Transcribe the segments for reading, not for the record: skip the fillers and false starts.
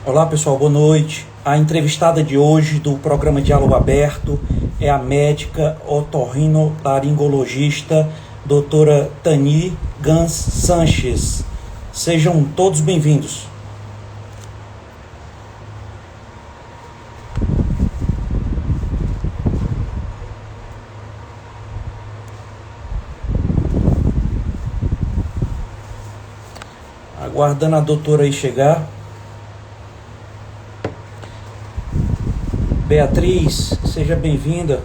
Olá pessoal, boa noite. A entrevistada de hoje do programa Diálogo Aberto é a médica otorrinolaringologista doutora Tani Gans Sanches. Sejam todos bem-vindos. Aguardando a doutora aí chegar. Beatriz, seja bem-vinda.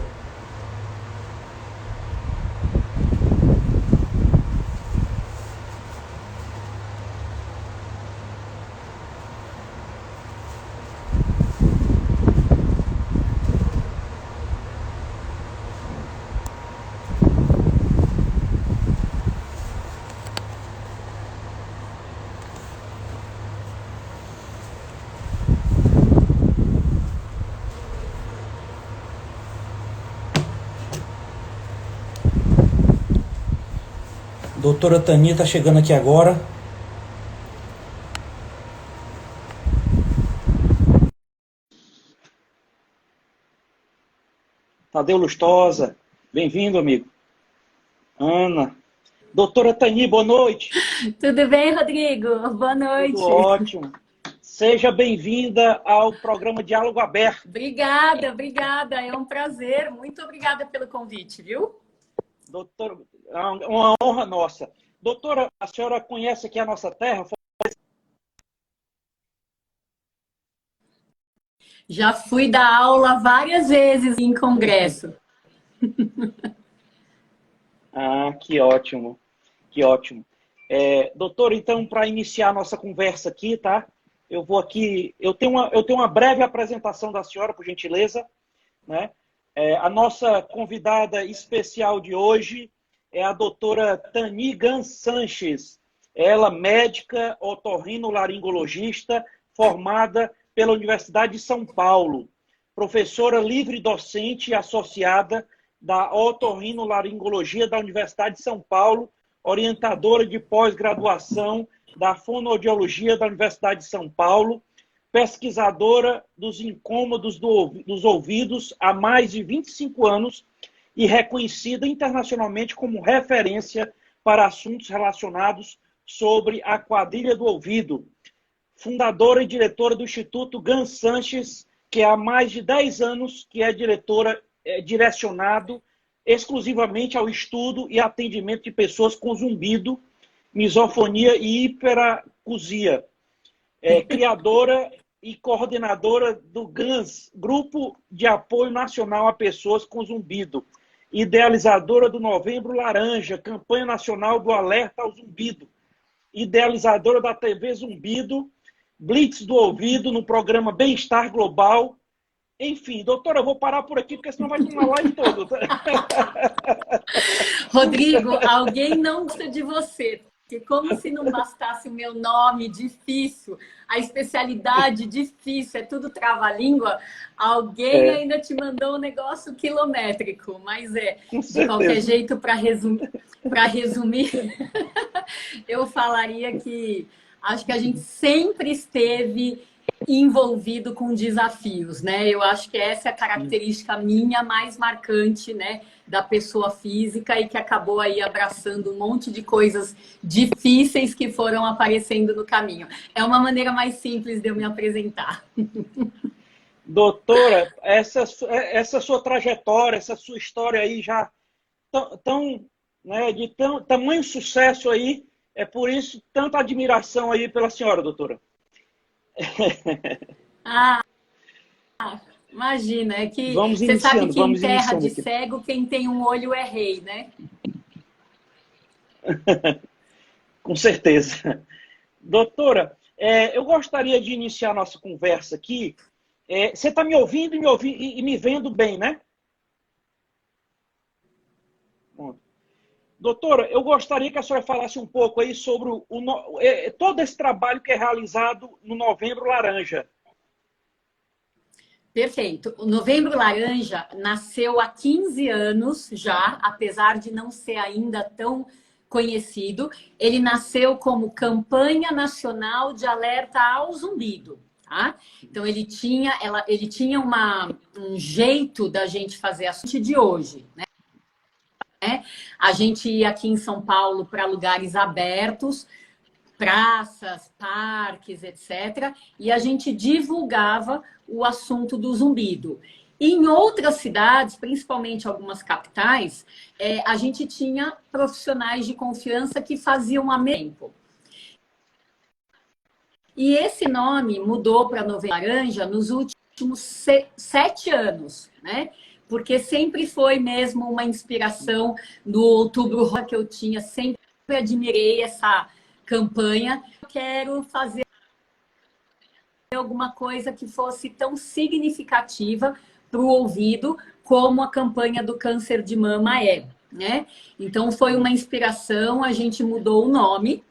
Doutora Tani está chegando aqui agora. Tadeu Lustosa, bem-vindo, amigo. Ana. Doutora Tani, boa noite. Tudo bem, Rodrigo? Boa noite. Tudo ótimo. Seja bem-vinda ao programa Diálogo Aberto. Obrigada. É um prazer. Muito obrigada pelo convite, viu? Doutora, uma honra nossa. Doutora, a senhora conhece aqui a nossa terra? Já fui dar aula várias vezes em congresso. Ah, que ótimo. Que ótimo. Doutora, então, para iniciar a nossa conversa aqui, tá? Eu tenho uma breve apresentação da senhora, por gentileza, né? A nossa convidada especial de hoje é a doutora Tani Gans Sanches. Ela, médica otorrinolaringologista, formada pela Universidade de São Paulo, professora livre docente associada da otorrinolaringologia da Universidade de São Paulo, orientadora de pós-graduação da fonoaudiologia da Universidade de São Paulo, pesquisadora dos incômodos dos ouvidos há mais de 25 anos e reconhecida internacionalmente como referência para assuntos relacionados sobre a quadrilha do ouvido. Fundadora e diretora do Instituto Gans Sanches, que há mais de 10 anos que é direcionado exclusivamente ao estudo e atendimento de pessoas com zumbido, misofonia e hiperacusia. Criadora e coordenadora do GANS, Grupo de Apoio Nacional a Pessoas com Zumbido. Idealizadora do Novembro Laranja, campanha nacional do alerta ao zumbido. Idealizadora da TV Zumbido, Blitz do Ouvido no programa Bem-Estar Global. Enfim, doutora, eu vou parar por aqui, porque senão vai tomar live todo. Rodrigo, alguém não gosta de você. Porque como se não bastasse o meu nome difícil, a especialidade difícil, é tudo trava-língua, alguém ainda te mandou um negócio quilométrico. Mas de qualquer jeito, para resumir, eu falaria que acho que a gente sempre esteve envolvido com desafios, né? Eu acho que essa é a característica minha mais marcante, né, da pessoa física e que acabou aí abraçando um monte de coisas difíceis que foram aparecendo no caminho. É uma maneira mais simples de eu me apresentar. Doutora, essa sua trajetória, essa sua história aí já né, de tamanho sucesso aí, é por isso tanta admiração aí pela senhora, doutora. Ah, imagina, é que você sabe que em terra de cego, quem tem um olho é rei, né? Com certeza. Doutora, eu gostaria de iniciar a nossa conversa aqui. Você está me ouvindo e me vendo bem, né? Bom. Doutora, eu gostaria que a senhora falasse um pouco aí sobre todo esse trabalho que é realizado no Novembro Laranja. Perfeito. O Novembro Laranja nasceu há 15 anos já, apesar de não ser ainda tão conhecido. Ele nasceu como Campanha Nacional de Alerta ao Zumbido. tá? Então, ele tinha um jeito da gente fazer a sorte de hoje, né? A gente ia aqui em São Paulo para lugares abertos, praças, parques, etc. E a gente divulgava o assunto do zumbido. Em outras cidades, principalmente algumas capitais, a gente tinha profissionais de confiança que faziam a tempo. E esse nome mudou para Novembro Laranja nos últimos 7 anos, né? Porque sempre foi mesmo uma inspiração do Outubro Rosa que eu tinha, sempre admirei essa campanha. Eu quero fazer alguma coisa que fosse tão significativa para o ouvido como a campanha do câncer de mama é, né? Então foi uma inspiração, a gente mudou o nome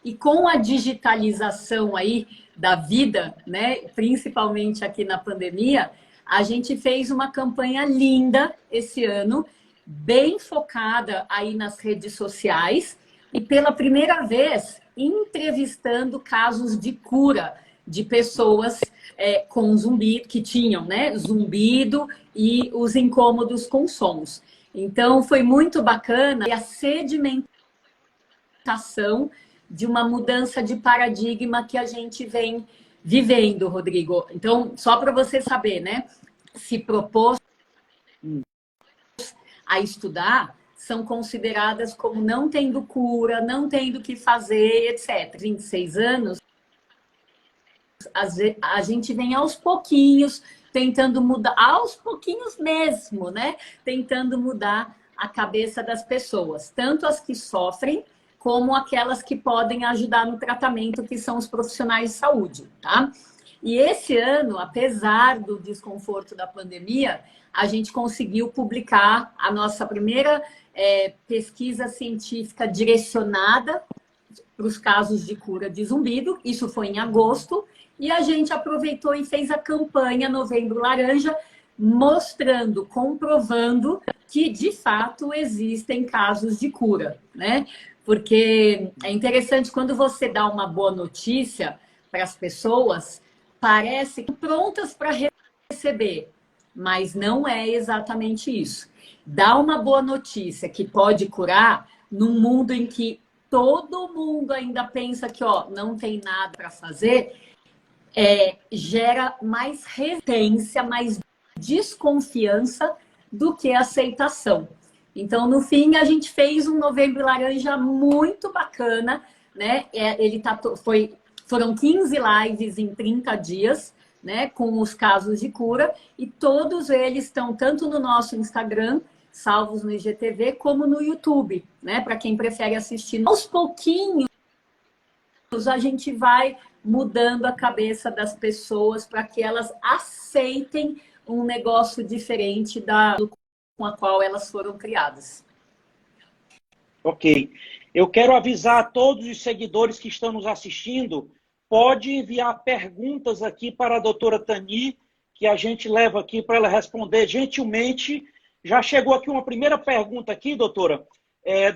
e com a digitalização aí da vida, né, principalmente aqui na pandemia, a gente fez uma campanha linda esse ano, bem focada aí nas redes sociais e pela primeira vez entrevistando casos de cura de pessoas com zumbido, que tinham, né, zumbido e os incômodos com sons. Então, foi muito bacana a sedimentação de uma mudança de paradigma que a gente vem vivendo, Rodrigo. Então, só para você saber, né, se propôs a estudar, são consideradas como não tendo cura, não tendo o que fazer, etc. 26 anos, a gente vem aos pouquinhos tentando mudar, aos pouquinhos mesmo, né? Tentando mudar a cabeça das pessoas, tanto as que sofrem, como aquelas que podem ajudar no tratamento, que são os profissionais de saúde, tá? E esse ano, apesar do desconforto da pandemia, a gente conseguiu publicar a nossa primeira pesquisa científica direcionada para os casos de cura de zumbido. Isso foi em agosto. E a gente aproveitou e fez a campanha Novembro Laranja, mostrando, comprovando que, de fato, existem casos de cura, né? Porque é interessante, quando você dá uma boa notícia para as pessoas, parece que prontas para receber, mas não é exatamente isso. Dá uma boa notícia que pode curar num mundo em que todo mundo ainda pensa que não tem nada para fazer, gera mais resistência, mais desconfiança do que aceitação. Então, no fim, a gente fez um Novembro Laranja muito bacana, né? Foram 15 lives em 30 dias, né? Com os casos de cura, e todos eles estão tanto no nosso Instagram, salvos no IGTV, como no YouTube, né? Para quem prefere assistir. Aos pouquinhos, a gente vai mudando a cabeça das pessoas para que elas aceitem um negócio diferente com a qual elas foram criadas. Ok. Eu quero avisar a todos os seguidores que estão nos assistindo, pode enviar perguntas aqui para a doutora Tani, que a gente leva aqui para ela responder gentilmente. Já chegou aqui uma primeira pergunta aqui, doutora,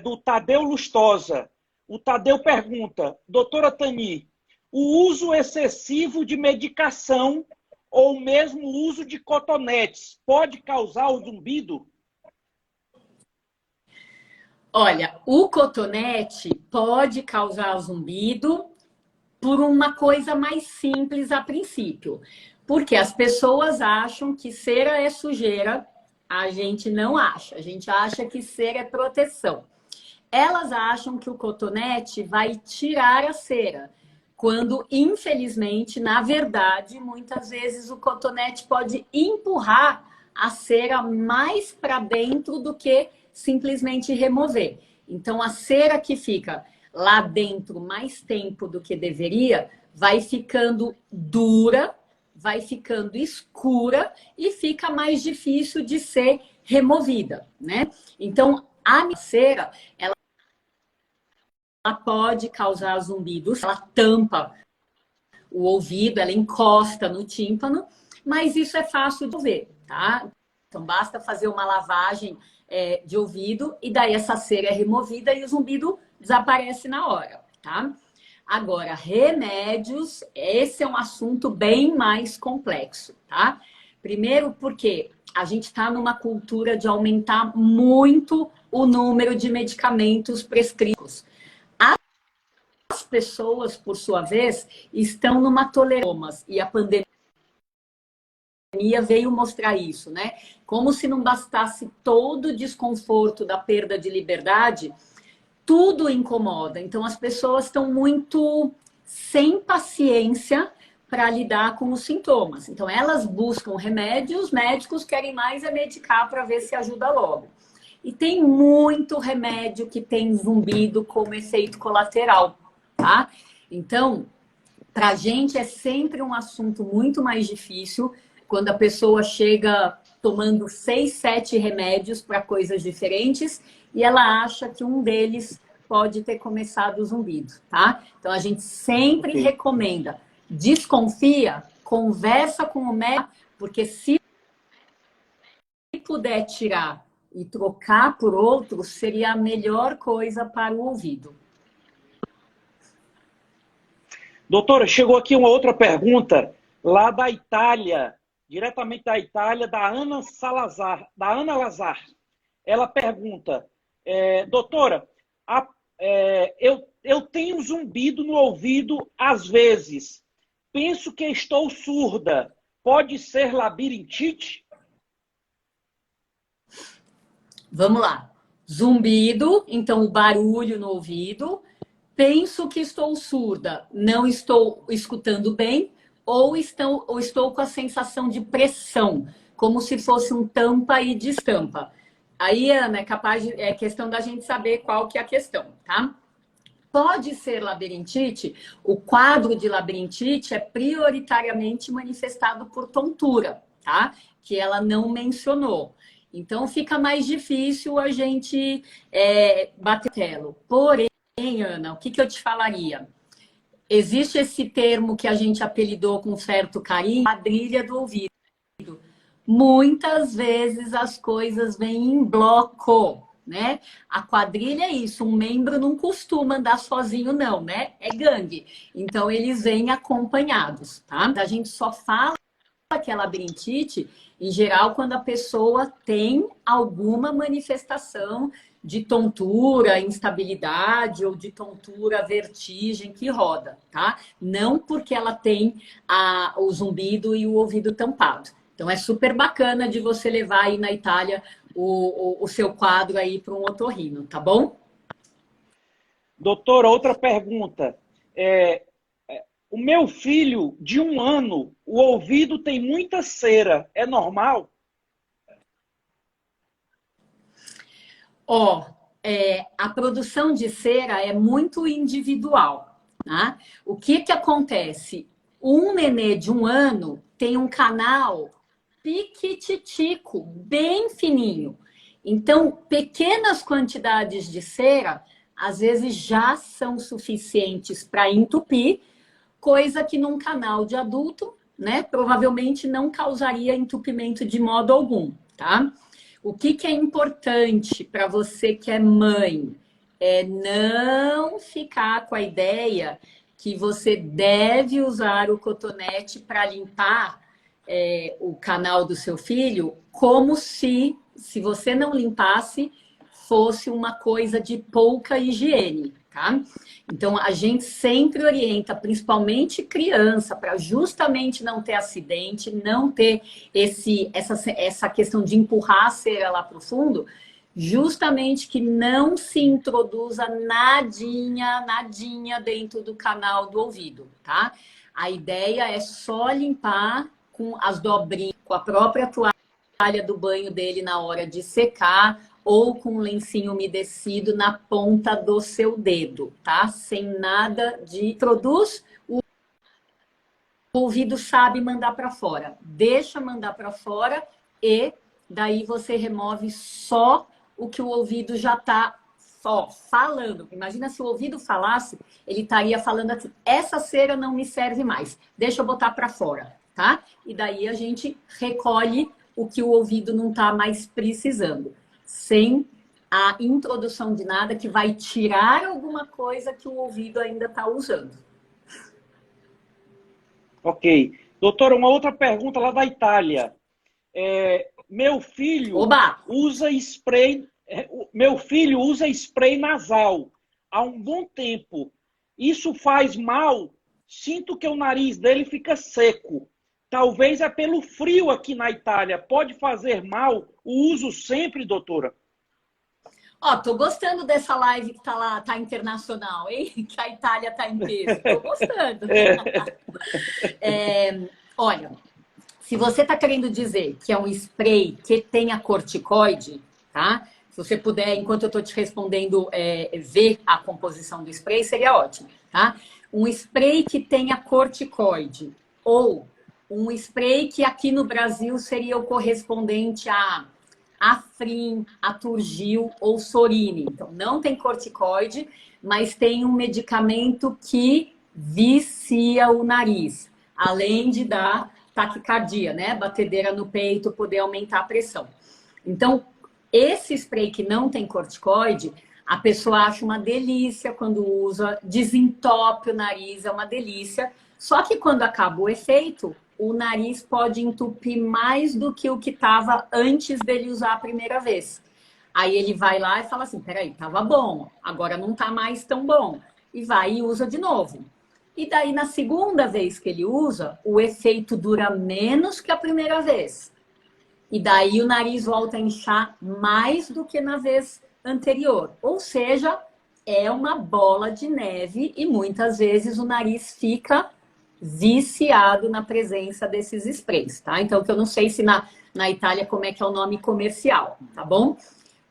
do Tadeu Lustosa. O Tadeu pergunta, doutora Tani, o uso excessivo de medicação ou mesmo o uso de cotonetes pode causar o zumbido? Olha, o cotonete pode causar zumbido por uma coisa mais simples a princípio. Porque as pessoas acham que cera é sujeira, a gente não acha. A gente acha que cera é proteção. Elas acham que o cotonete vai tirar a cera, quando, infelizmente, na verdade, muitas vezes o cotonete pode empurrar a cera mais para dentro do que simplesmente remover. Então, a cera que fica lá dentro mais tempo do que deveria, vai ficando dura, vai ficando escura e fica mais difícil de ser removida, né? Então, a cera, ela pode causar zumbidos, ela tampa o ouvido, ela encosta no tímpano, mas isso é fácil de ver, tá? Então, basta fazer uma lavagem de ouvido e daí essa cera é removida e o zumbido desaparece na hora, tá? Agora, remédios, esse é um assunto bem mais complexo, tá? Primeiro porque a gente está numa cultura de aumentar muito o número de medicamentos prescritos. As pessoas, por sua vez, estão numa tolerância, e a pandemia veio mostrar isso, né? Como se não bastasse todo o desconforto da perda de liberdade, tudo incomoda. Então, as pessoas estão muito sem paciência para lidar com os sintomas. Então, elas buscam remédio, os médicos querem mais é medicar para ver se ajuda logo. E tem muito remédio que tem zumbido como efeito colateral, tá? Então, para a gente é sempre um assunto muito mais difícil quando a pessoa chega tomando 6, 7 remédios para coisas diferentes e ela acha que um deles pode ter começado o zumbido, tá? Então, a gente sempre recomenda, desconfia, conversa com o médico, porque se puder tirar e trocar por outro, seria a melhor coisa para o ouvido. Doutora, chegou aqui uma outra pergunta, lá da Itália, diretamente da Itália, da Ana Salazar, da Ana Lazar. Ela pergunta, doutora, eu tenho zumbido no ouvido às vezes. Penso que estou surda. Pode ser labirintite? Vamos lá. Zumbido, então o barulho no ouvido. Penso que estou surda, não estou escutando bem, ou estou com a sensação de pressão, como se fosse um tampa e destampa. Aí, Ana, é questão da gente saber qual que é a questão, tá? Pode ser labirintite, o quadro de labirintite é prioritariamente manifestado por tontura, tá? Que ela não mencionou. Então, fica mais difícil a gente bater telo. Porém, Ana, o que eu te falaria? Existe esse termo que a gente apelidou com certo carinho, quadrilha do ouvido. Muitas vezes as coisas vêm em bloco, né? A quadrilha é isso, um membro não costuma andar sozinho não, né? É gangue. Então eles vêm acompanhados, tá? A gente só fala que é labirintite, em geral, quando a pessoa tem alguma manifestação de tontura, instabilidade ou de tontura, vertigem que roda, tá? Não porque ela tem o zumbido e o ouvido tampado. Então, é super bacana de você levar aí na Itália o seu quadro aí para um otorrino, tá bom? Doutora, outra pergunta. O meu filho, de 1 ano, o ouvido tem muita cera. É normal? A produção de cera é muito individual, tá? O que acontece? Um nenê de 1 ano tem um canal piquititico, bem fininho. Então, pequenas quantidades de cera, às vezes, já são suficientes para entupir, coisa que num canal de adulto, né, provavelmente não causaria entupimento de modo algum, tá? O que é importante para você que é mãe é não ficar com a ideia que você deve usar o cotonete para limpar o canal do seu filho, como se você não limpasse, fosse uma coisa de pouca higiene, tá? Então, a gente sempre orienta, principalmente criança, para justamente não ter acidente, não ter essa questão de empurrar a cera lá para o fundo, justamente que não se introduza nadinha dentro do canal do ouvido, tá? A ideia é só limpar com as dobrinhas, com a própria toalha do banho dele na hora de secar, ou com um lencinho umedecido na ponta do seu dedo, tá? Sem nada de... Produz, o ouvido sabe mandar para fora. Deixa mandar para fora e daí você remove só o que o ouvido já está falando. Imagina se o ouvido falasse, ele estaria falando assim, essa cera não me serve mais, deixa eu botar para fora, tá? E daí a gente recolhe o que o ouvido não está mais precisando. Sem a introdução de nada que vai tirar alguma coisa que o ouvido ainda está usando. Ok. Doutora, uma outra pergunta lá da Itália. Meu filho Oba! usa spray, meu filho usa spray nasal há um bom tempo. Isso faz mal? Sinto que o nariz dele fica seco. Talvez é pelo frio aqui na Itália. Pode fazer mal o uso sempre, doutora? Ó, tô gostando dessa live que tá lá, tá internacional, hein? Que a Itália tá em peso. Tô gostando. Olha, se você tá querendo dizer que é um spray que tenha corticoide, tá? Se você puder, enquanto eu tô te respondendo, ver a composição do spray, seria ótimo, tá? Um spray que tenha corticoide ou um spray que aqui no Brasil seria o correspondente a Afrin, Aturgil ou Sorine. Então, não tem corticoide, mas tem um medicamento que vicia o nariz, além de dar taquicardia, né? Batedeira no peito, poder aumentar a pressão. Então, esse spray que não tem corticoide, a pessoa acha uma delícia quando usa, desentope o nariz, é uma delícia. Só que quando acaba o efeito, o nariz pode entupir mais do que o que estava antes dele usar a primeira vez. Aí ele vai lá e fala assim, peraí, tava bom, agora não tá mais tão bom. E vai e usa de novo. E daí, na segunda vez que ele usa, o efeito dura menos que a primeira vez. E daí o nariz volta a inchar mais do que na vez anterior. Ou seja, é uma bola de neve e muitas vezes o nariz fica viciado na presença desses sprays, tá? Então, que eu não sei se na Itália como é que é o nome comercial, tá bom?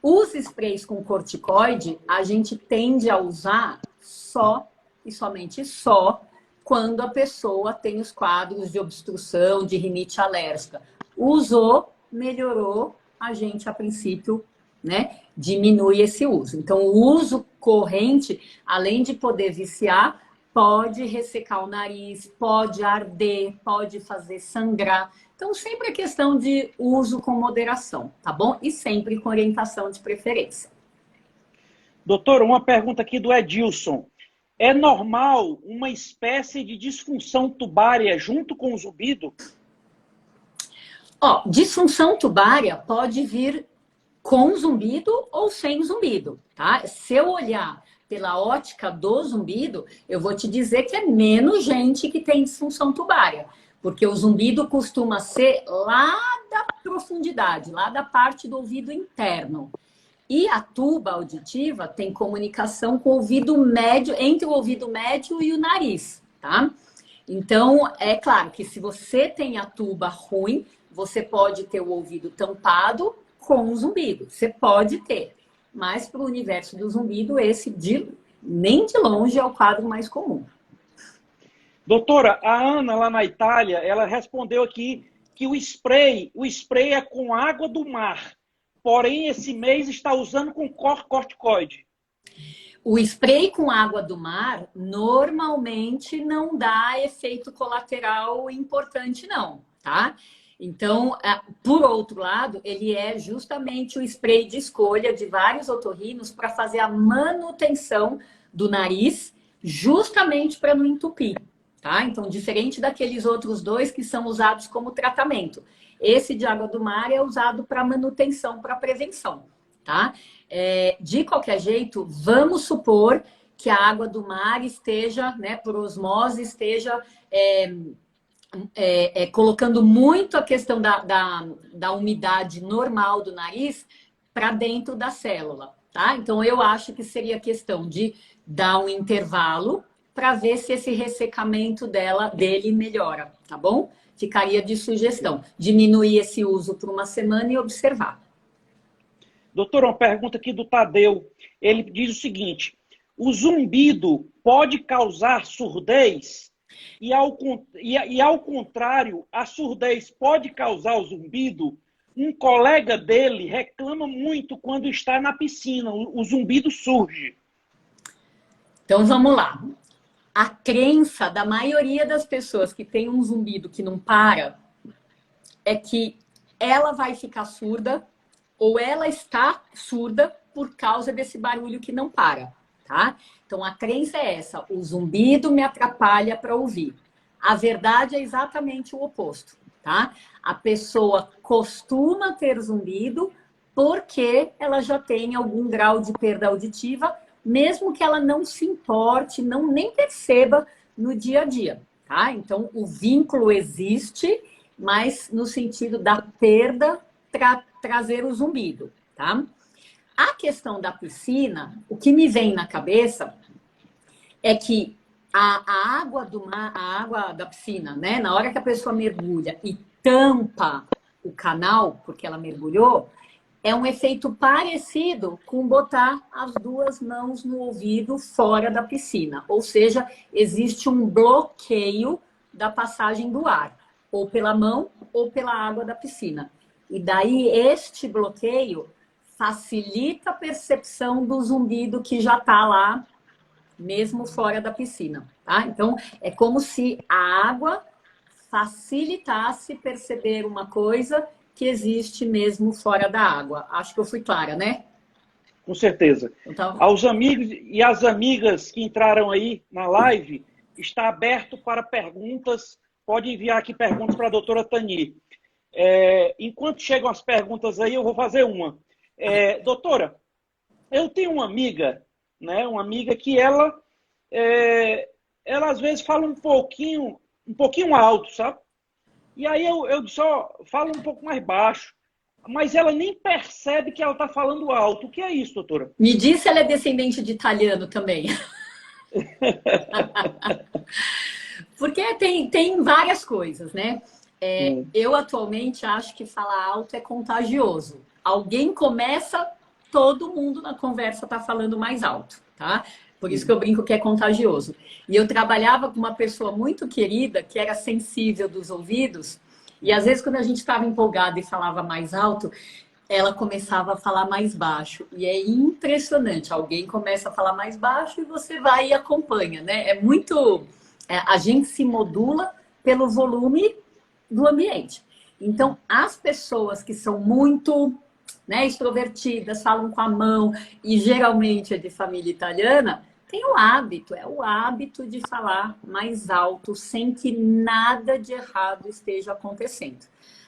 Os sprays com corticoide, a gente tende a usar só e somente só quando a pessoa tem os quadros de obstrução, de rinite alérgica. Usou, melhorou, a gente, a princípio, né, diminui esse uso. Então, o uso corrente, além de poder viciar, pode ressecar o nariz, pode arder, pode fazer sangrar. Então, sempre é questão de uso com moderação, tá bom? E sempre com orientação de preferência. Doutor, uma pergunta aqui do Edilson. É normal uma espécie de disfunção tubária junto com o zumbido? Ó, disfunção tubária pode vir com zumbido ou sem zumbido, tá? Se eu olhar pela ótica do zumbido, eu vou te dizer que é menos gente que tem disfunção tubária, porque o zumbido costuma ser lá da profundidade, lá da parte do ouvido interno. E a tuba auditiva tem comunicação com o ouvido médio, entre o ouvido médio e o nariz, tá? Então, é claro que se você tem a tuba ruim, você pode ter o ouvido tampado com zumbido. Você pode ter. Mas para o universo do zumbido, esse nem de longe é o quadro mais comum. Doutora, a Ana lá na Itália, ela respondeu aqui que o spray é com água do mar. Porém, esse mês está usando com corticoide. O spray com água do mar normalmente não dá efeito colateral importante, não, tá? Então, por outro lado, ele é justamente o spray de escolha de vários otorrinos para fazer a manutenção do nariz, justamente para não entupir, tá? Então, diferente daqueles outros dois que são usados como tratamento. Esse de água do mar é usado para manutenção, para prevenção, tá? De qualquer jeito, vamos supor que a água do mar esteja, né, por osmose, esteja colocando muito a questão da umidade normal do nariz para dentro da célula, tá? Então, eu acho que seria questão de dar um intervalo para ver se esse ressecamento dele melhora, tá bom? Ficaria de sugestão. Diminuir esse uso por uma semana e observar. Doutor, uma pergunta aqui do Tadeu. Ele diz o seguinte: o zumbido pode causar surdez? E ao contrário, a surdez pode causar o zumbido? Um colega dele reclama muito quando está na piscina, o zumbido surge. Então, vamos lá. A crença da maioria das pessoas que tem um zumbido que não para é que ela vai ficar surda ou ela está surda por causa desse barulho que não para, tá? Então, a crença é essa, o zumbido me atrapalha para ouvir. A verdade é exatamente o oposto, tá? A pessoa costuma ter zumbido porque ela já tem algum grau de perda auditiva, mesmo que ela não se importe, não nem perceba no dia a dia, tá? Então, o vínculo existe, mas no sentido da perda trazer o zumbido, tá? A questão da piscina, o que me vem na cabeça é que a água do mar, a água da piscina, né? Na hora que a pessoa mergulha e tampa o canal, porque ela mergulhou, é um efeito parecido com botar as duas mãos no ouvido fora da piscina. Ou seja, existe um bloqueio da passagem do ar, ou pela mão ou pela água da piscina. E daí este bloqueio facilita a percepção do zumbido que já está lá, mesmo fora da piscina, tá? Então, é como se a água facilitasse perceber uma coisa que existe mesmo fora da água. Acho que eu fui clara, né? Com certeza. Então, aos amigos e às amigas que entraram aí na live, está aberto para perguntas. Pode enviar aqui perguntas para a doutora Tani. Enquanto chegam as perguntas aí, eu vou fazer uma. Doutora, eu tenho uma amiga, né? Uma amiga que ela às vezes fala um pouquinho alto, sabe? E aí eu só falo um pouco mais baixo. Mas ela nem percebe que ela está falando alto. O que é isso, doutora? me disse se ela é descendente de italiano também. Porque tem várias coisas, né? Eu atualmente acho que falar alto é contagioso. Alguém começa, todo mundo na conversa está falando mais alto, tá? Por isso que eu brinco que é contagioso. E eu trabalhava com uma pessoa muito querida, que era sensível dos ouvidos, e às vezes quando a gente estava empolgado e falava mais alto, ela começava a falar mais baixo. E é impressionante. Alguém começa a falar mais baixo e você vai e acompanha, né? É muito... a gente se modula pelo volume do ambiente. Então, as pessoas que são muito, né, extrovertidas, falam com a mão, e geralmente é de família italiana, tem o hábito de falar mais alto, sem que nada de errado esteja acontecendo.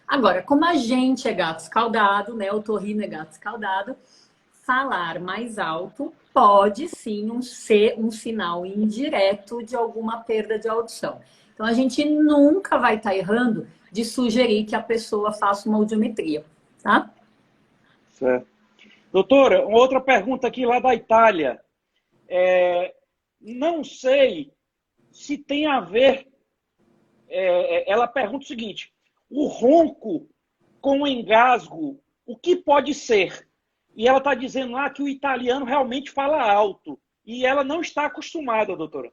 Agora, como a gente é gato escaldado, né, o torrino é gato escaldado, falar mais alto pode sim ser um sinal indireto de alguma perda de audição. Então, a gente nunca vai estar errando de sugerir que a pessoa faça uma audiometria, tá? Certo. Doutora, uma outra pergunta aqui lá da Itália. Não sei se tem a ver... ela pergunta o seguinte: o ronco com o engasgo, o que pode ser? E ela está dizendo lá que o italiano realmente fala alto. E ela não está acostumada, doutora.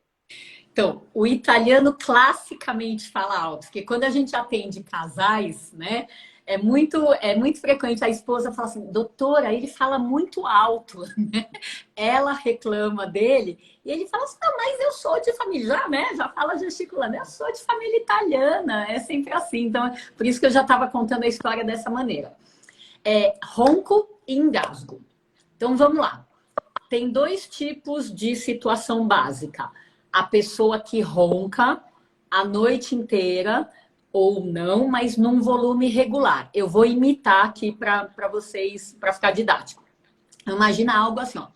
Então, o italiano classicamente fala alto, porque quando a gente atende casais, né, é muito frequente a esposa falar assim, doutora, ele fala muito alto, né? Ela reclama dele, e ele fala assim, não, mas eu sou de família, já fala gesticulando, eu sou de família italiana, é sempre assim. Então, por isso que eu já estava contando a história dessa maneira. Ronco e engasgo. Então, vamos lá. Tem dois tipos de situação básica. A pessoa que ronca a noite inteira ou não, mas num volume regular. Eu vou imitar aqui para vocês, para ficar didático. Imagina algo assim, ó.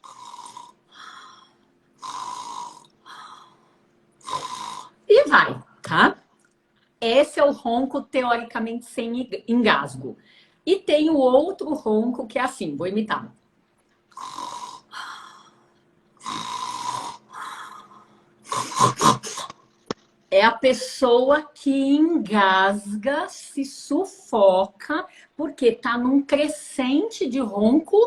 E vai, tá? Esse é o ronco teoricamente sem engasgo. E tem o outro ronco que é assim, vou imitar. É a pessoa que engasga, se sufoca, porque tá num crescente de ronco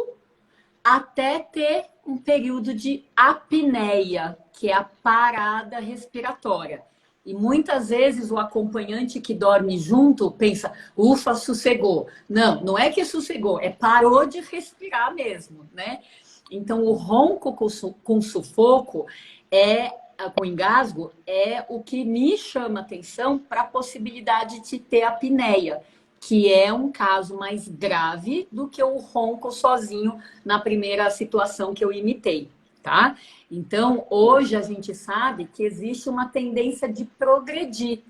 até ter um período de apneia, que é a parada respiratória. E muitas vezes o acompanhante que dorme junto pensa, ufa, sossegou. Não, não é que sossegou, parou de respirar mesmo, né? Então, o ronco com sufoco com engasgo, é o que me chama atenção para a possibilidade de ter apneia, que é um caso mais grave do que o ronco sozinho na primeira situação que eu imitei, tá? Então, hoje a gente sabe que existe uma tendência de progredir.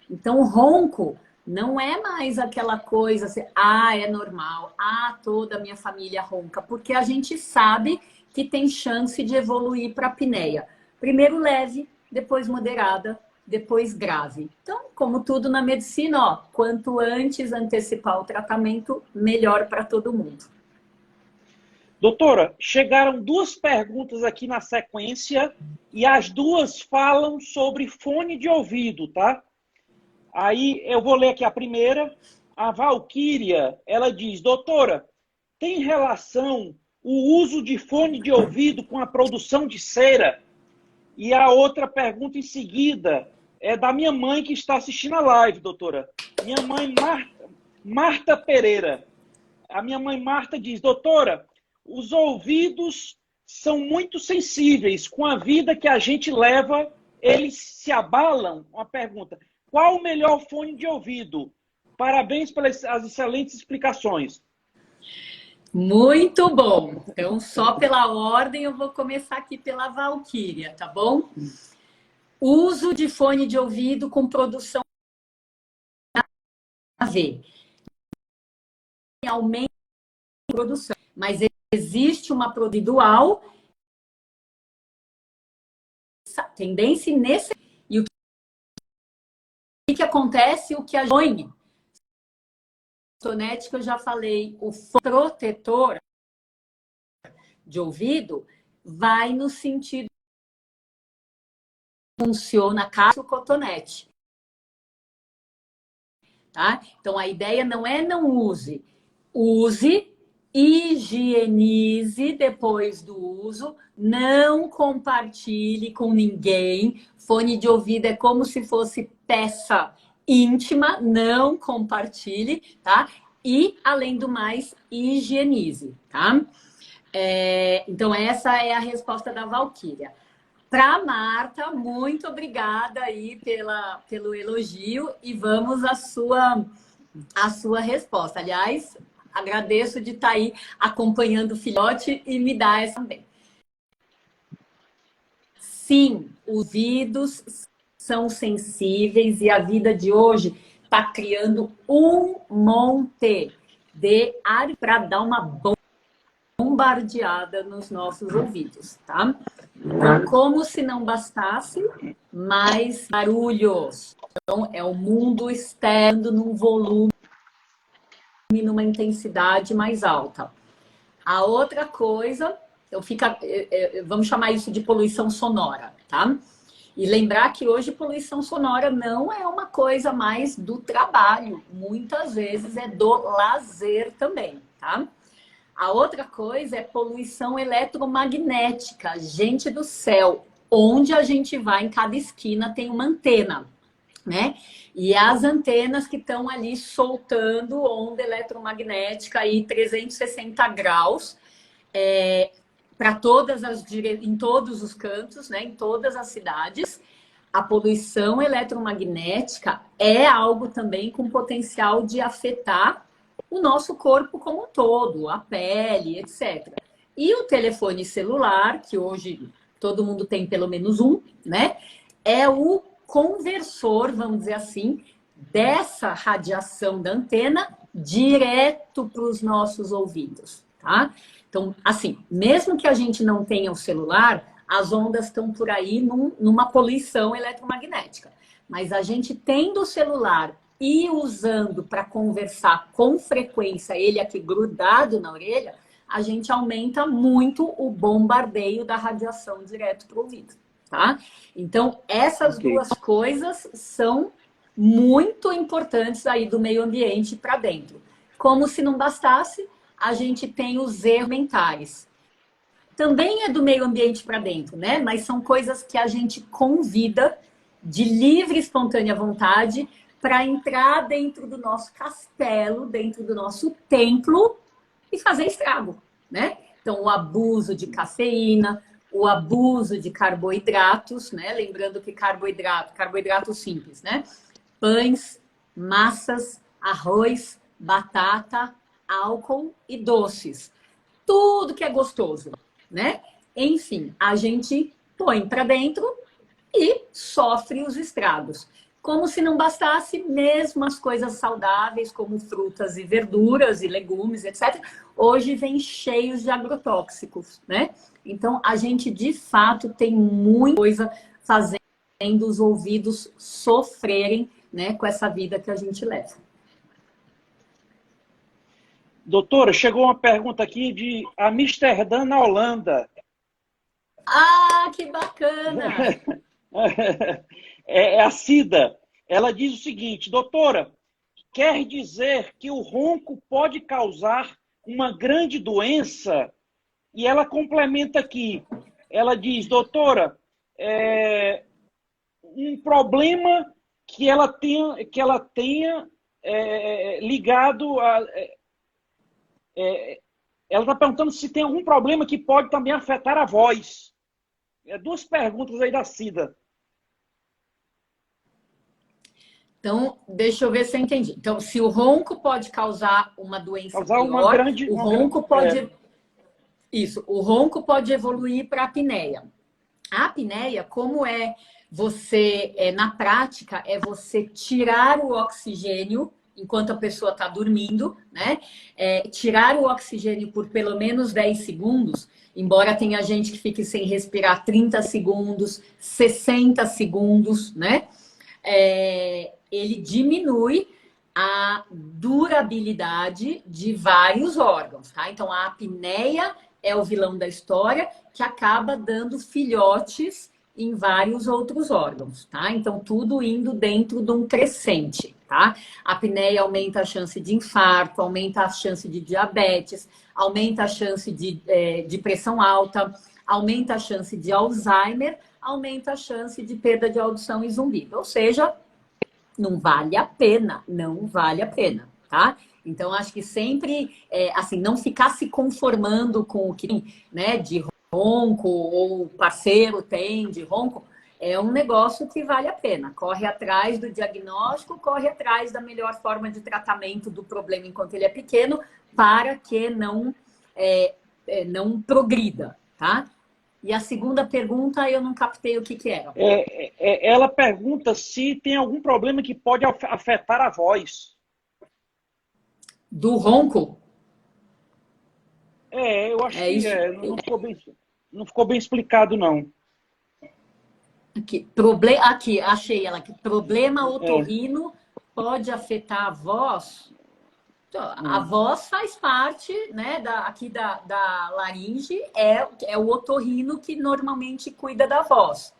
Então, o ronco não é mais aquela coisa assim, é normal, toda a minha família ronca, porque a gente sabe que tem chance de evoluir para a apneia. Primeiro leve, depois moderada, depois grave. Então, como tudo na medicina, quanto antes antecipar o tratamento, melhor para todo mundo. Doutora, chegaram duas perguntas aqui na sequência e as duas falam sobre fone de ouvido, tá? Aí eu vou ler aqui a primeira. A Valquíria, ela diz, doutora, tem relação o uso de fone de ouvido com a produção de cera? E a outra pergunta em seguida é da minha mãe que está assistindo a live, doutora. Minha mãe Marta Pereira. A minha mãe Marta diz, doutora, os ouvidos são muito sensíveis. Com a vida que a gente leva, eles se abalam? Uma pergunta. Qual o melhor fone de ouvido? Parabéns pelas excelentes explicações. Muito bom. Então, só pela ordem, eu vou começar aqui pela Valquíria, tá bom? Uso de fone de ouvido com produção a ver. Aumenta a produção, mas existe uma individual tendência nesse e o que acontece, o que a joinha tonete que eu já falei, o protetor de ouvido vai no sentido funciona caso o cotonete. Tá? Então a ideia não é não use, use, higienize depois do uso, não compartilhe com ninguém. Fone de ouvido é como se fosse peça íntima, não compartilhe, tá? E, além do mais, higienize, tá? Então, essa é a resposta da Valquíria. Para Marta, muito obrigada aí pelo elogio e vamos à sua resposta. Aliás, agradeço de estar aí acompanhando o filhote e me dar essa também. Sim, os ouvidos são sensíveis e a vida de hoje está criando um monte de ar para dar uma bombardeada nos nossos ouvidos, tá? Então, como se não bastasse, mais barulhos. Então, é o mundo externo num volume, numa intensidade mais alta. A outra coisa, vamos chamar isso de poluição sonora, tá? E lembrar que hoje poluição sonora não é uma coisa mais do trabalho, muitas vezes é do lazer também, tá? A outra coisa é poluição eletromagnética. Gente do céu, onde a gente vai, em cada esquina tem uma antena, né? E as antenas que estão ali soltando onda eletromagnética aí 360 graus para em todos os cantos, né? Em todas as cidades. A poluição eletromagnética é algo também com potencial de afetar o nosso corpo como um todo, a pele, etc. E o telefone celular, que hoje todo mundo tem pelo menos um, né? É o conversor, vamos dizer assim, dessa radiação da antena direto para os nossos ouvidos, tá? Então, assim, mesmo que a gente não tenha o celular, as ondas estão por aí numa poluição eletromagnética. Mas a gente tendo o celular e usando para conversar com frequência, ele aqui grudado na orelha, a gente aumenta muito o bombardeio da radiação direto para o ouvido, tá? Então, essas duas coisas são muito importantes aí do meio ambiente para dentro. Como se não bastasse, a gente tem os erros mentais. Também é do meio ambiente para dentro, né? Mas são coisas que a gente convida de livre e espontânea vontade para entrar dentro do nosso castelo, dentro do nosso templo e fazer estrago, né? Então, o abuso de cafeína, o abuso de carboidratos, né? Lembrando que carboidrato simples, né? Pães, massas, arroz, batata, álcool e doces. Tudo que é gostoso, né? Enfim, a gente põe para dentro e sofre os estragos. Como se não bastasse, mesmo as coisas saudáveis, como frutas e verduras e legumes, etc., hoje vem cheios de agrotóxicos, né? Então, a gente, de fato, tem muita coisa fazendo os ouvidos sofrerem, né, com essa vida que a gente leva. Doutora, chegou uma pergunta aqui de Amsterdã, na Holanda. Ah, que bacana! É a Cida. Ela diz o seguinte: doutora, quer dizer que o ronco pode causar uma grande doença? E ela complementa aqui. Ela diz, doutora, um problema que ela tenha ligado a... ela está perguntando se tem algum problema que pode também afetar a voz. Duas perguntas aí da Cida. Então, deixa eu ver se eu entendi. Então, se o ronco pode causar uma doença pior, o ronco pode... Isso, o ronco pode evoluir para a apneia. A apneia, como é você, na prática, é você tirar o oxigênio enquanto a pessoa está dormindo, né? Tirar o oxigênio por pelo menos 10 segundos, embora tenha gente que fique sem respirar 30 segundos, 60 segundos, né? Ele diminui a durabilidade de vários órgãos, tá? Então, a apneia é o vilão da história que acaba dando filhotes em vários outros órgãos, tá? Então, tudo indo dentro de um crescente, tá? A apneia aumenta a chance de infarto, aumenta a chance de diabetes, aumenta a chance de pressão alta, aumenta a chance de Alzheimer, aumenta a chance de perda de audição e zumbido. Ou seja, não vale a pena, não vale a pena, tá? Então, acho que sempre, assim, não ficar se conformando com o que tem, né, de ronco, ou o parceiro tem de ronco, é um negócio que vale a pena. Corre atrás do diagnóstico, corre atrás da melhor forma de tratamento do problema enquanto ele é pequeno, para que não progrida, tá? E a segunda pergunta, eu não captei o que era. Ela pergunta se tem algum problema que pode afetar a voz. Do ronco? Eu acho que não ficou bem explicado, não. Aqui, achei ela aqui. Problema otorrino pode afetar a voz? A voz faz parte, né, aqui da laringe, é o otorrino que normalmente cuida da voz.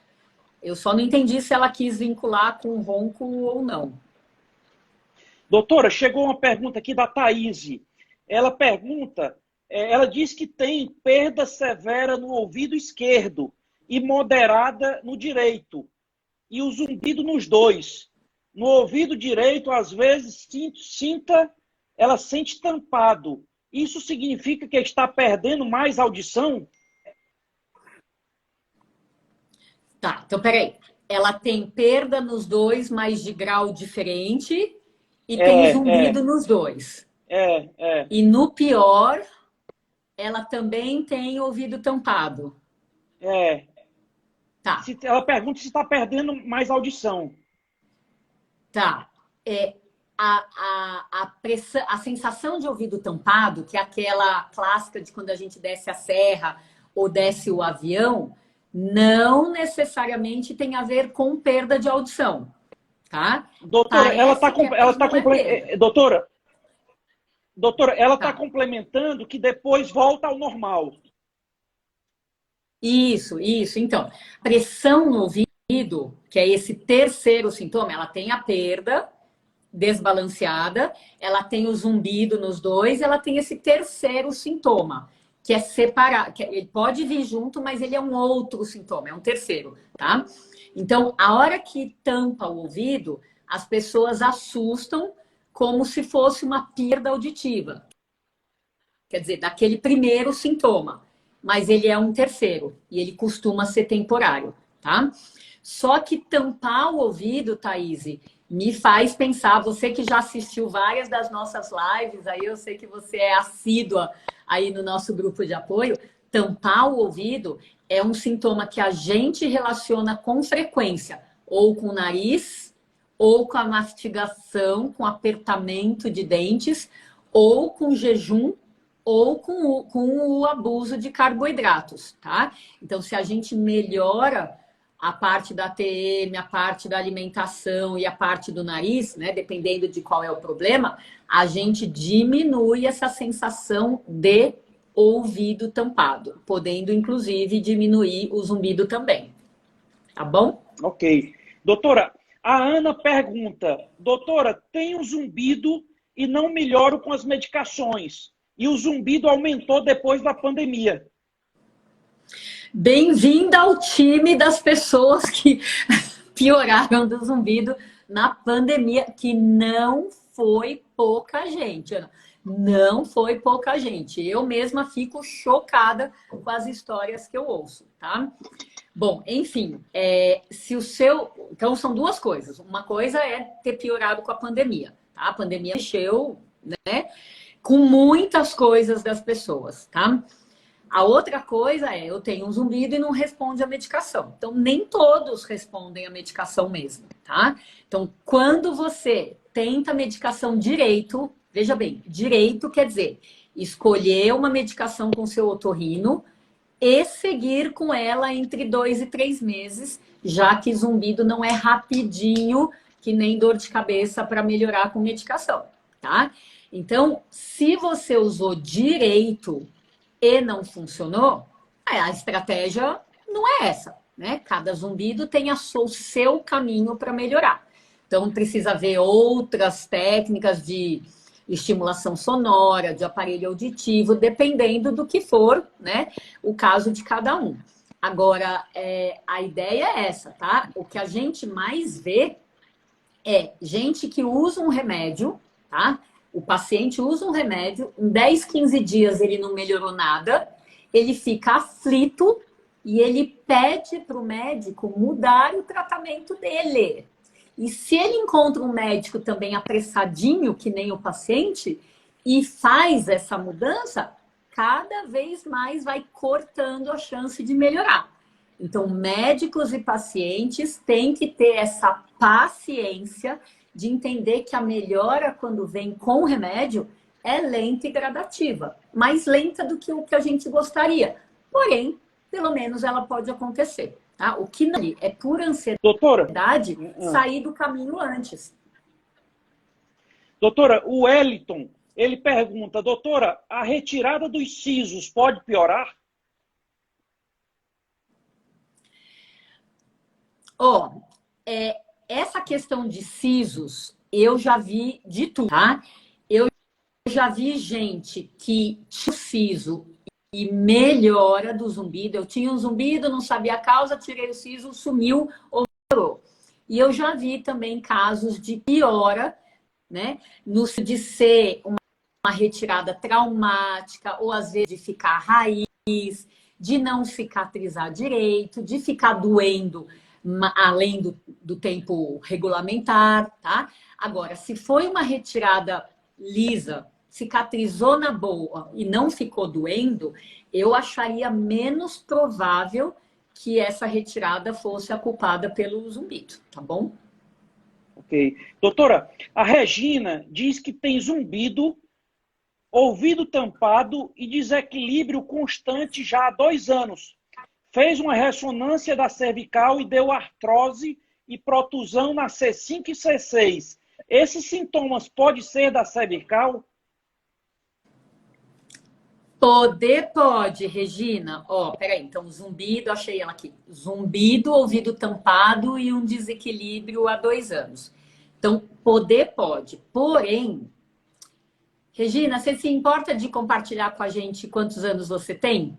Eu só não entendi se ela quis vincular com o ronco ou não. Doutora, chegou uma pergunta aqui da Thaís. Ela pergunta, ela diz que tem perda severa no ouvido esquerdo e moderada no direito, e o zumbido nos dois. No ouvido direito, às vezes, ela sente tampado. Isso significa que está perdendo mais audição? Tá, então peraí. Ela tem perda nos dois, mas de grau diferente, e tem zumbido nos dois. E no pior, ela também tem ouvido tampado. Tá. Ela pergunta se está perdendo mais audição. Tá. A sensação de ouvido tampado, que é aquela clássica de quando a gente desce a serra ou desce o avião, não necessariamente tem a ver com perda de audição, tá? Doutora, ela está complementando que depois volta ao normal. Isso. Então, pressão no ouvido, que é esse terceiro sintoma, ela tem a perda desbalanceada, ela tem o zumbido nos dois, ela tem esse terceiro sintoma, que é separar, ele pode vir junto, mas ele é um outro sintoma, é um terceiro, tá? Então, a hora que tampa o ouvido, as pessoas assustam como se fosse uma perda auditiva. Quer dizer, daquele primeiro sintoma, mas ele é um terceiro e ele costuma ser temporário, tá? Só que tampar o ouvido, Thaís, me faz pensar, você que já assistiu várias das nossas lives, aí eu sei que você é assídua aí no nosso grupo de apoio, tampar o ouvido é um sintoma que a gente relaciona com frequência, ou com o nariz, ou com a mastigação, com apertamento de dentes, ou com jejum, ou com o abuso de carboidratos, tá? Então, se a gente melhora a parte da TM, a parte da alimentação e a parte do nariz, né, dependendo de qual é o problema, a gente diminui essa sensação de ouvido tampado, podendo, inclusive, diminuir o zumbido também. Tá bom? Ok. Doutora, a Ana pergunta, doutora, tenho zumbido e não melhoro com as medicações. E o zumbido aumentou depois da pandemia. Bem-vinda ao time das pessoas que pioraram do zumbido na pandemia, que não foi pouca gente, Ana. Não foi pouca gente. Eu mesma fico chocada com as histórias que eu ouço, tá? Bom, enfim, se o seu... Então, são duas coisas. Uma coisa é ter piorado com a pandemia, tá? A pandemia mexeu, né, com muitas coisas das pessoas, tá? A outra coisa é, eu tenho um zumbido e não responde à medicação. Então, nem todos respondem à medicação mesmo, tá? Então, quando você tenta a medicação direito, veja bem, direito quer dizer escolher uma medicação com seu otorrino e seguir com ela entre 2 e 3 meses, já que zumbido não é rapidinho, que nem dor de cabeça para melhorar com medicação, tá? Então, se você usou direito e não funcionou, a estratégia não é essa, né? Cada zumbido tem o seu caminho para melhorar. Então, precisa ver outras técnicas de estimulação sonora, de aparelho auditivo, dependendo do que for, né? O caso de cada um. Agora, a ideia é essa, tá? O que a gente mais vê é gente que usa um remédio, tá? O paciente usa um remédio, em 10, 15 dias ele não melhorou nada, ele fica aflito e ele pede para o médico mudar o tratamento dele. E se ele encontra um médico também apressadinho, que nem o paciente, e faz essa mudança, cada vez mais vai cortando a chance de melhorar. Então, médicos e pacientes têm que ter essa paciência de entender que a melhora, quando vem com o remédio, é lenta e gradativa. Mais lenta do que o que a gente gostaria. Porém, pelo menos ela pode acontecer. Tá? O que não é por ansiedade, Doutora, sair do caminho antes. doutora, o Wellington, ele pergunta, doutora, a retirada dos sisos pode piorar? Essa questão de sisos, eu já vi de tudo, tá? Eu já vi gente que tinha siso e melhora do zumbido. Eu tinha um zumbido, não sabia a causa, tirei o siso, sumiu ou melhorou. E eu já vi também casos de piora, né? De ser uma retirada traumática, ou às vezes de ficar raiz, de não cicatrizar direito, de ficar doendo além do tempo regulamentar, tá? Agora, se foi uma retirada lisa, cicatrizou na boa e não ficou doendo, eu acharia menos provável que essa retirada fosse a culpada pelo zumbido, tá bom? Ok. Doutora, a Regina diz que tem zumbido, ouvido tampado e desequilíbrio constante já há 2 anos. Fez uma ressonância da cervical e deu artrose e protusão na C5 e C6. Esses sintomas podem ser da cervical? Pode, Regina. Peraí, então zumbido, achei ela aqui. Zumbido, ouvido tampado e um desequilíbrio há 2 anos. Então, pode. Porém, Regina, você se importa de compartilhar com a gente quantos anos você tem?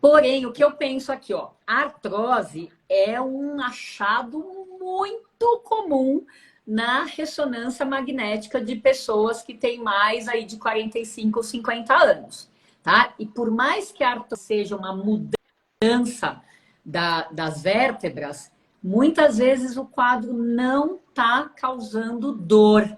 Porém, o que eu penso aqui, a artrose é um achado muito comum na ressonância magnética de pessoas que têm mais aí de 45 ou 50 anos, tá? E por mais que a artrose seja uma mudança das vértebras, muitas vezes o quadro não está causando dor.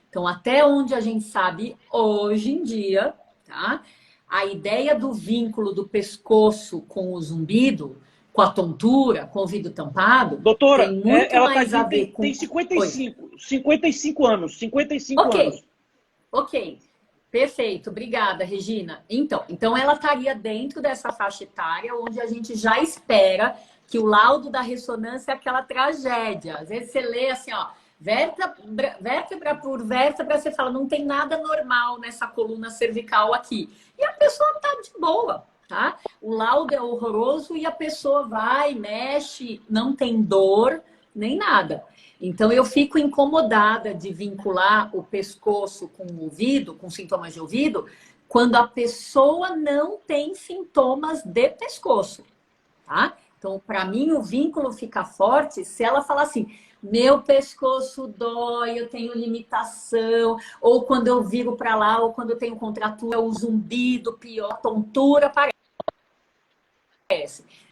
Então, até onde a gente sabe hoje em dia, tá? A ideia do vínculo do pescoço com o zumbido, com a tontura, com o ouvido tampado, Doutora, tem muito ela está mais a dizendo que ver tem, com... tem Oi. 55 anos, 55 Ok, anos. ok. Perfeito, obrigada, Regina. Então ela estaria dentro dessa faixa etária onde a gente já espera que o laudo da ressonância é aquela tragédia. Às vezes você lê assim, ó, vértebra por vértebra, você fala, não tem nada normal nessa coluna cervical aqui. E a pessoa tá de boa, tá? O laudo é horroroso e a pessoa vai, mexe, não tem dor, nem nada. Então, eu fico incomodada de vincular o pescoço com o ouvido, com sintomas de ouvido, quando a pessoa não tem sintomas de pescoço, tá? Então, para mim, o vínculo fica forte se ela falar assim, meu pescoço dói, eu tenho limitação, ou quando eu viro para lá, ou quando eu tenho contratura, o zumbido, pior, a tontura aparece.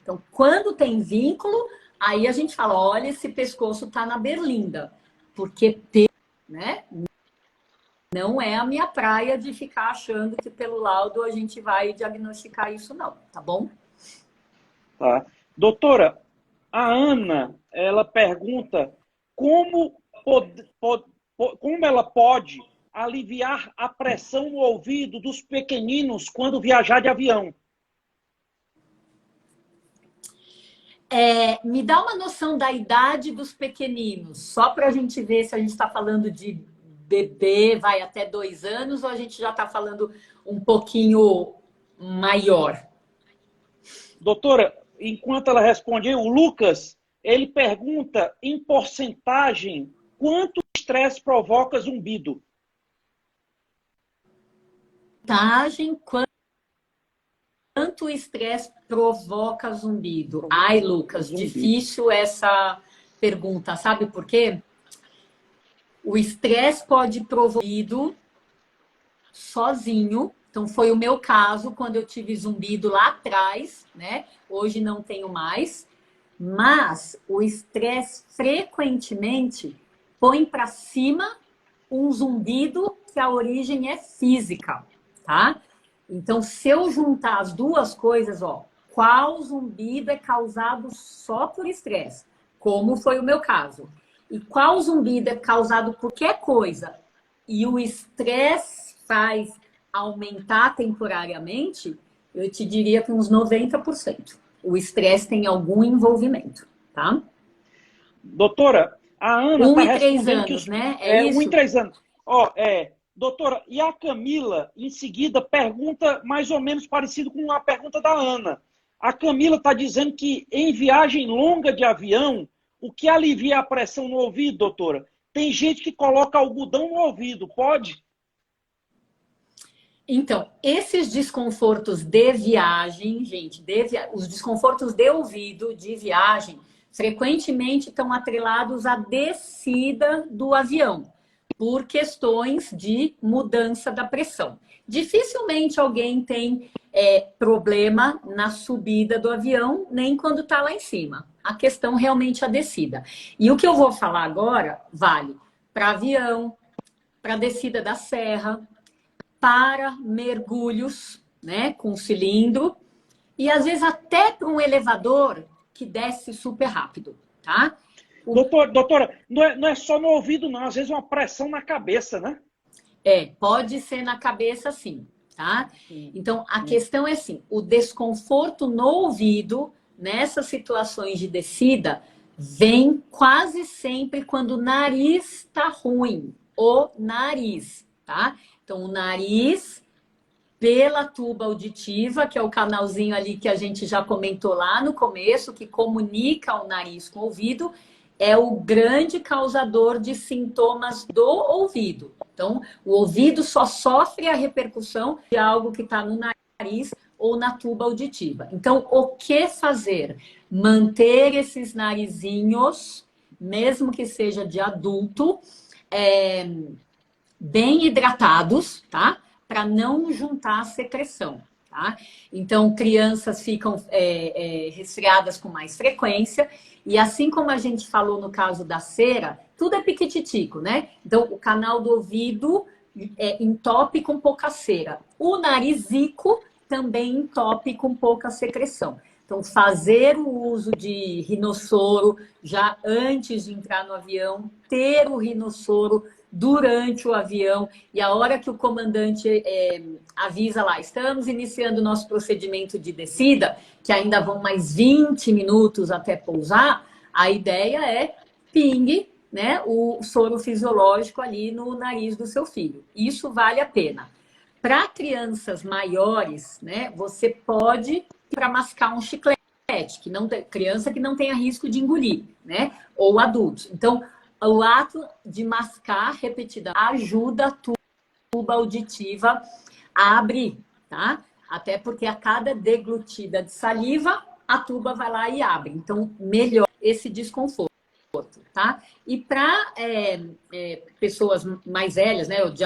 Então, quando tem vínculo, aí a gente fala, olha, esse pescoço tá na berlinda, porque né? Não é a minha praia de ficar achando que pelo laudo a gente vai diagnosticar isso, não, tá bom? Tá. Doutora, a Ana, ela pergunta como ela pode aliviar a pressão no ouvido dos pequeninos quando viajar de avião. Me dá uma noção da idade dos pequeninos, só para a gente ver se a gente está falando de bebê, vai até 2 anos, ou a gente já está falando um pouquinho maior. Doutora, enquanto ela responde, o Lucas, ele pergunta em porcentagem quanto estresse provoca zumbido. Porcentagem, quanto o estresse provoca zumbido? Ai, Lucas, difícil essa pergunta, sabe por quê? O estresse pode provocar zumbido sozinho. Então, foi o meu caso quando eu tive zumbido lá atrás, né? Hoje não tenho mais. Mas o estresse frequentemente põe para cima um zumbido que a origem é física, tá? Então, se eu juntar as duas coisas, ó, qual zumbido é causado só por estresse? Como foi o meu caso. E qual zumbido é causado por qualquer coisa? E o estresse faz aumentar temporariamente, eu te diria que uns 90%. O estresse tem algum envolvimento, tá? Doutora, a Ana está 1 e 3 respondendo que anos, os... né? É 1 e isso? 3 anos. Doutora, e a Camila, em seguida, pergunta mais ou menos parecido com a pergunta da Ana. A Camila está dizendo que em viagem longa de avião, o que alivia a pressão no ouvido, doutora? Tem gente que coloca algodão no ouvido, pode? Então, esses desconfortos de viagem, gente, os desconfortos de ouvido de viagem, frequentemente estão atrelados à descida do avião, por questões de mudança da pressão. Dificilmente alguém tem problema na subida do avião, nem quando está lá em cima. A questão realmente é a descida. E o que eu vou falar agora vale para avião, para descida da serra, para mergulhos, né, com cilindro, e às vezes até para um elevador que desce super rápido, tá? Doutora, não é só no ouvido, não. Às vezes uma pressão na cabeça, né? Pode ser na cabeça, sim, tá? Então, a questão é assim, o desconforto no ouvido, nessas situações de descida, vem quase sempre quando o nariz está ruim, o nariz, tá? Então, o nariz pela tuba auditiva, que é o canalzinho ali que a gente já comentou lá no começo, que comunica o nariz com o ouvido, é o grande causador de sintomas do ouvido. Então, o ouvido só sofre a repercussão de algo que está no nariz ou na tuba auditiva. Então, o que fazer? Manter esses narizinhos, mesmo que seja de adulto, bem hidratados, tá? Para não juntar a secreção, tá? Então, crianças ficam resfriadas com mais frequência. E assim como a gente falou no caso da cera, tudo é piquititico, né? Então, o canal do ouvido entope com pouca cera. O narizico também entope com pouca secreção. Então, fazer o uso de rinossoro já antes de entrar no avião, ter o rinossoro durante o avião, e a hora que o comandante avisa lá, estamos iniciando o nosso procedimento de descida, que ainda vão mais 20 minutos até pousar, a ideia é pingue, né, o soro fisiológico ali no nariz do seu filho. Isso vale a pena. Para crianças maiores, né, você pode para mascar um chiclete, que não tem, criança que não tenha risco de engolir, né, ou adultos. Então, o ato de mascar repetidamente ajuda a tuba auditiva a abrir, tá? Até porque a cada deglutida de saliva, a tuba vai lá e abre. Então, melhora esse desconforto, tá? E para pessoas mais velhas, né, de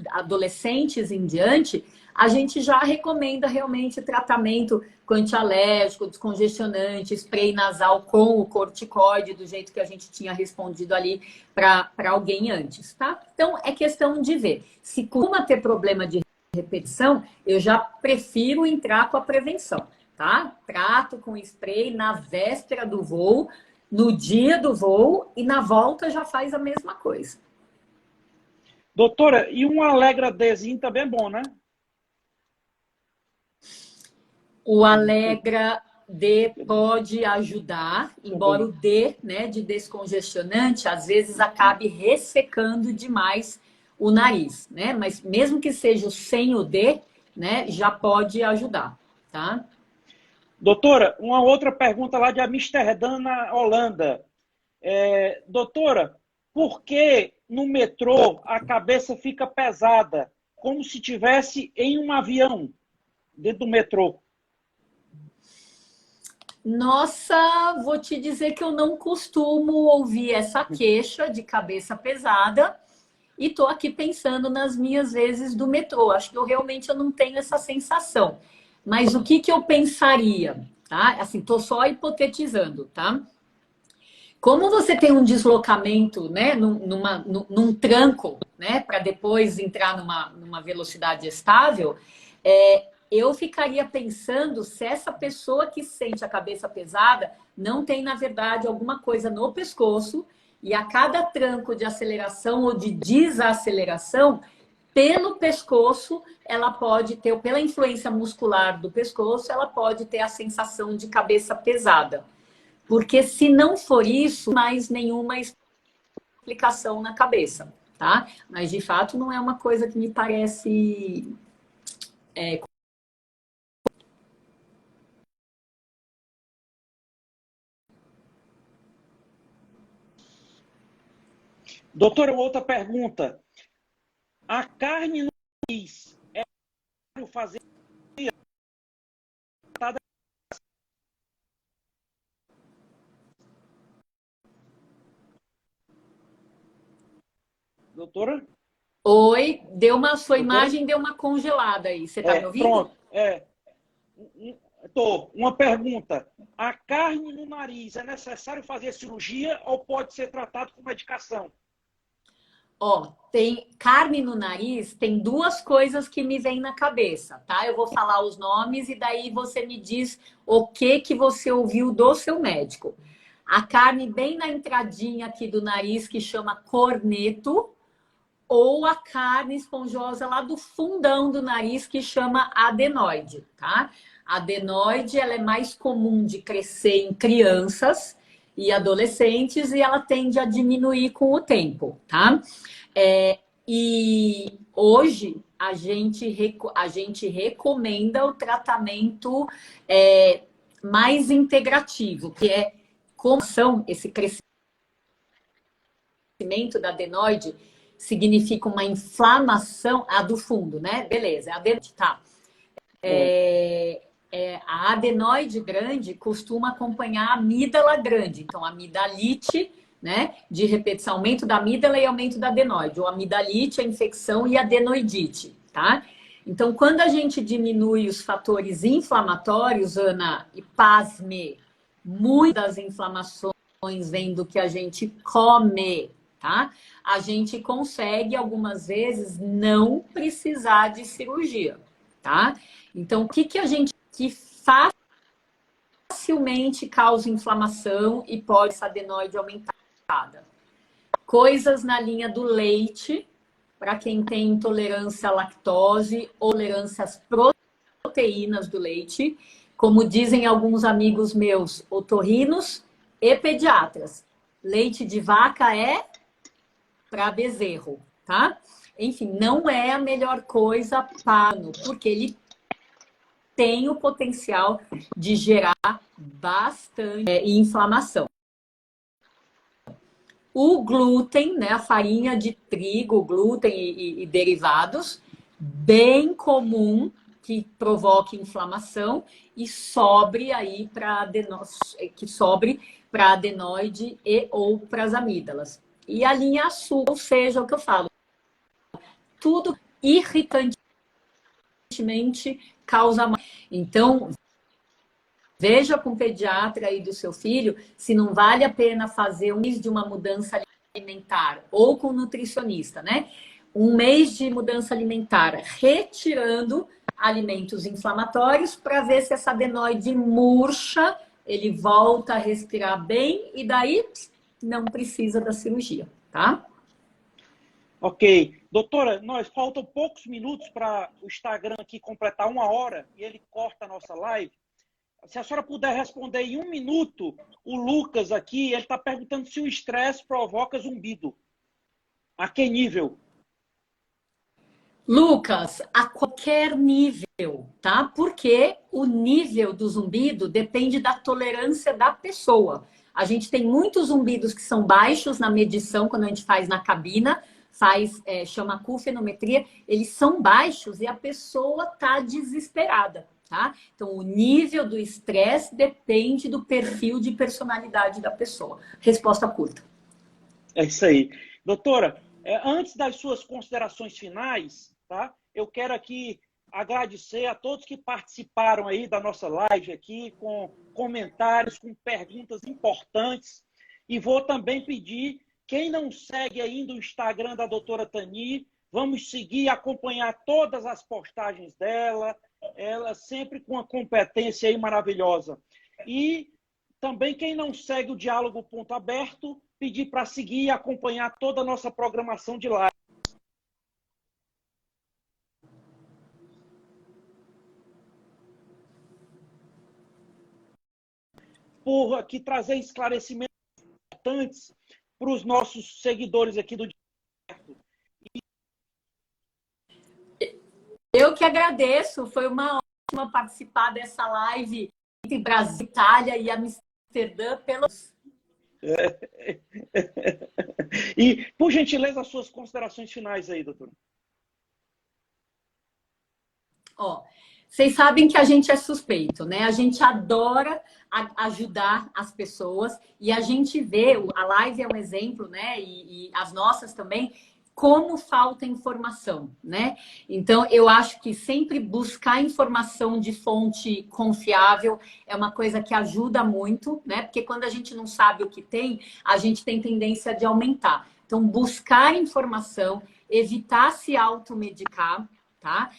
adolescentes em diante, a gente já recomenda realmente tratamento com antialérgico, descongestionante, spray nasal com o corticoide, do jeito que a gente tinha respondido ali para alguém antes, tá? Então, é questão de ver. Se costuma ter problema de repetição, eu já prefiro entrar com a prevenção, tá? Trato com spray na véspera do voo, no dia do voo, e na volta já faz a mesma coisa. Doutora, e um Alegra Dzinho também é bom, né? O Alegra D pode ajudar, embora o D, né, de descongestionante, às vezes acabe ressecando demais o nariz, né? Mas mesmo que seja sem o D, né, já pode ajudar, tá? Doutora, uma outra pergunta lá de Amsterdã, na Holanda. Doutora, por que no metrô a cabeça fica pesada, como se estivesse em um avião, dentro do metrô? Nossa, vou te dizer que eu não costumo ouvir essa queixa de cabeça pesada e tô aqui pensando nas minhas vezes do metrô. Acho que eu não tenho essa sensação. Mas o que eu pensaria, tá? Assim, tô só hipotetizando, tá? Como você tem um deslocamento, né, num tranco, né, para depois entrar numa velocidade estável, eu ficaria pensando se essa pessoa que sente a cabeça pesada não tem, na verdade, alguma coisa no pescoço e a cada tranco de aceleração ou de desaceleração, pelo pescoço, ela pode ter, pela influência muscular do pescoço, ela pode ter a sensação de cabeça pesada. Porque se não for isso, mais nenhuma explicação na cabeça, tá? Mas, de fato, não é uma coisa que me parece... Doutora, outra pergunta. A carne no nariz é fazer... Doutora? Oi, deu uma... Sua Doutora? imagem deu uma congelada aí. Você tá me ouvindo? Pronto. Uma pergunta. A carne no nariz, é necessário fazer cirurgia ou pode ser tratado com medicação? Ó, tem carne no nariz, tem duas coisas que me vêm na cabeça, tá? Eu vou falar os nomes e daí você me diz o que você ouviu do seu médico. A carne bem na entradinha aqui do nariz, que chama corneto, ou a carne esponjosa lá do fundão do nariz, que chama adenoide, tá? A adenoide, ela é mais comum de crescer em crianças e adolescentes e ela tende a diminuir com o tempo, tá? E hoje a gente recomenda o tratamento mais integrativo, que é como são esse crescimento da adenoide significa uma inflamação, a do fundo, né? Beleza, a adenoide, tá. A adenoide grande costuma acompanhar a amígdala grande. Então, amidalite, né? De repetição, aumento da amígdala e aumento da adenoide. Ou amidalite, a infecção e adenoidite, tá? Então, quando a gente diminui os fatores inflamatórios, Ana, e pasme, muitas das inflamações vêm do que a gente come, tá? A gente consegue, algumas vezes, não precisar de cirurgia, tá? Então, o que a gente que facilmente causa inflamação e pode ser adenoide aumentada? Coisas na linha do leite, para quem tem intolerância à lactose ou intolerância às proteínas do leite, como dizem alguns amigos meus, otorrinos e pediatras. Leite de vaca é para bezerro, tá? Enfim, não é a melhor coisa para, porque ele tem o potencial de gerar bastante inflamação. O glúten, né, a farinha de trigo, glúten e derivados, bem comum que provoque inflamação e sobre aí para adenoide e ou para as amígdalas. E a linha açúcar, ou seja, o que eu falo, tudo irritantemente causa mal. Então, veja com o pediatra aí do seu filho se não vale a pena fazer um mês de uma mudança alimentar ou com o nutricionista, né? Um mês de mudança alimentar, retirando alimentos inflamatórios para ver se essa adenoide murcha, ele volta a respirar bem e daí não precisa da cirurgia, tá? Ok. Doutora, nós faltam poucos minutos para o Instagram aqui completar 1 hora e ele corta a nossa live. Se a senhora puder responder em 1 minuto, o Lucas aqui, ele está perguntando se o estresse provoca zumbido. A que nível? Lucas, a qualquer nível, tá? Porque o nível do zumbido depende da tolerância da pessoa. A gente tem muitos zumbidos que são baixos na medição, quando a gente faz na cabina, chama acufenometria, eles são baixos e a pessoa tá desesperada. Tá? Então, o nível do estresse depende do perfil de personalidade da pessoa. Resposta curta. É isso aí. Doutora, antes das suas considerações finais, tá? Eu quero aqui agradecer a todos que participaram aí da nossa live aqui, com comentários, com perguntas importantes. E vou também pedir, quem não segue ainda o Instagram da doutora Tani, vamos seguir e acompanhar todas as postagens dela, ela sempre com uma competência aí maravilhosa. E também quem não segue o Diálogo Ponto Aberto, pedir para seguir e acompanhar toda a nossa programação de live. Por aqui trazer esclarecimentos importantes para os nossos seguidores aqui do Diálogo. Eu que agradeço, foi uma ótima participar dessa live entre Brasil, Itália e Amsterdã pelos... E, por gentileza, as suas considerações finais aí, doutora. Ó, vocês sabem que a gente é suspeito, né? A gente adora ajudar as pessoas e a gente vê, a live é um exemplo, né? E as nossas também, como falta informação, né? Então, eu acho que sempre buscar informação de fonte confiável é uma coisa que ajuda muito, né? Porque quando a gente não sabe o que tem, a gente tem tendência de aumentar. Então, buscar informação, evitar se automedicar, tá?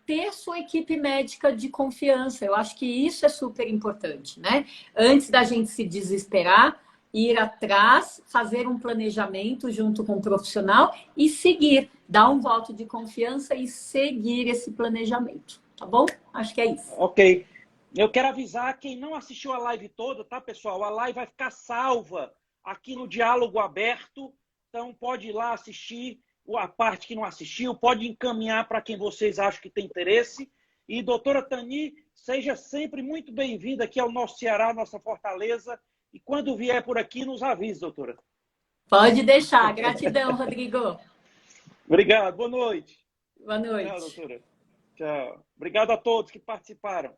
Ter sua equipe médica de confiança. Eu acho que isso é super importante, né? Antes da gente se desesperar, ir atrás, fazer um planejamento junto com o profissional e seguir, dar um voto de confiança e seguir esse planejamento, tá bom? Acho que é isso. Ok. Eu quero avisar quem não assistiu a live toda, tá, pessoal? A live vai ficar salva aqui no Diálogo Aberto, então pode ir lá assistir a parte que não assistiu, pode encaminhar para quem vocês acham que tem interesse. E, doutora Tani, seja sempre muito bem-vinda aqui ao nosso Ceará, nossa Fortaleza. E quando vier por aqui, nos avise, doutora. Pode deixar. Gratidão, Rodrigo. Obrigado. Boa noite. Boa noite. Tchau, doutora. Tchau. Obrigado a todos que participaram.